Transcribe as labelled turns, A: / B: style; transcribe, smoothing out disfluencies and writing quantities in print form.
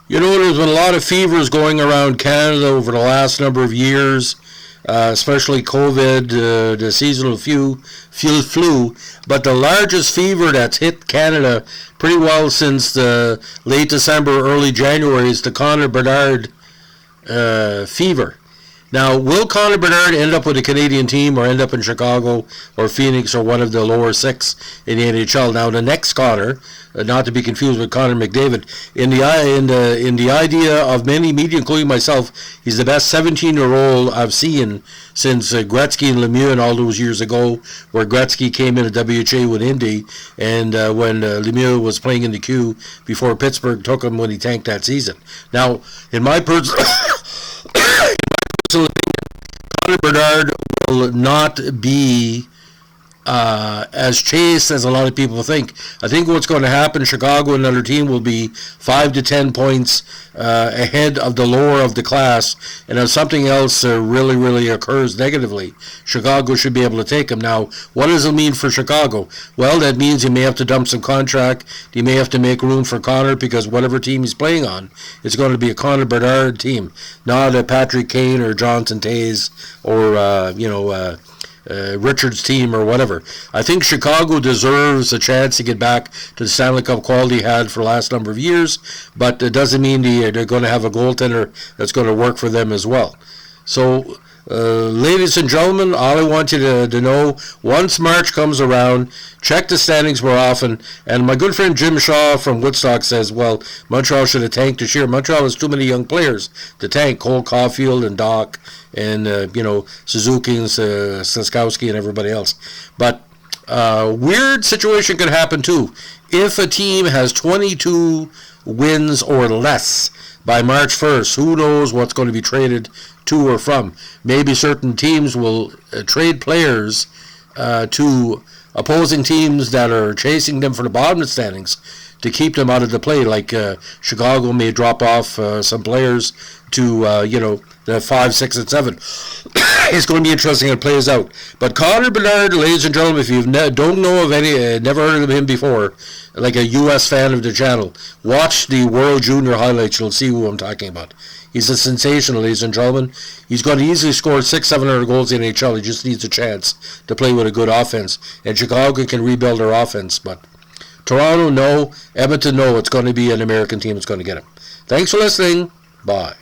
A: You know, there's been a lot of fevers going around Canada over the last number of years, especially COVID, the seasonal flu. But the largest fever that's hit Canada pretty well since the late December, early January is the Connor Bedard fever. Now, will Connor Bedard end up with a Canadian team or end up in Chicago or Phoenix or one of the lower six in the NHL? Now, the next Connor, not to be confused with Connor McDavid, in the idea of many media, including myself, he's the best 17-year-old I've seen since Gretzky and Lemieux and all those years ago, where Gretzky came in at WHA with Indy, and when Lemieux was playing in the queue before Pittsburgh took him when he tanked that season. Now, in my personal opinion, Connor Bedard will not be as chased as a lot of people think. I think what's going to happen, Chicago and another team will be 5 to 10 points ahead of the lower of the class, and if something else really occurs negatively, Chicago should be able to take them. Now, what does it mean for Chicago? Well, that means you may have to dump some contract. You may have to make room for Connor, because whatever team he's playing on, it's going to be a Connor Bedard team, not a Patrick Kane or Jonathan Toews or Richard's team or whatever. I think Chicago deserves a chance to get back to the Stanley Cup quality he had for the last number of years, but it doesn't mean they're going to have a goaltender that's going to work for them as well. So, ladies and gentlemen, all I want you to know, once March comes around, check the standings more often. And my good friend Jim Shaw from Woodstock says, well, Montreal should have tanked this year. Montreal has too many young players to tank. Cole Caulfield and Doc and, Suzuki and Siskowski and everybody else. But weird situation could happen too. If a team has 22 wins or less by March 1st, who knows what's going to be traded to or from. Maybe certain teams will trade players to opposing teams that are chasing them for the bottom of the standings to keep them out of the play. Like Chicago may drop off some players to, the 5, 6, and 7. It's going to be interesting how it plays out. But Connor Bedard, ladies and gentlemen, if you don't know of any, never heard of him before, like a U.S. fan of the channel, watch the World Junior highlights. You'll see who I'm talking about. He's a sensation, ladies and gentlemen. He's going to easily score 600-700 goals in the NHL. He just needs a chance to play with a good offense. And Chicago can rebuild their offense. But Toronto, no. Edmonton, no. It's going to be an American team that's going to get him. Thanks for listening. Bye.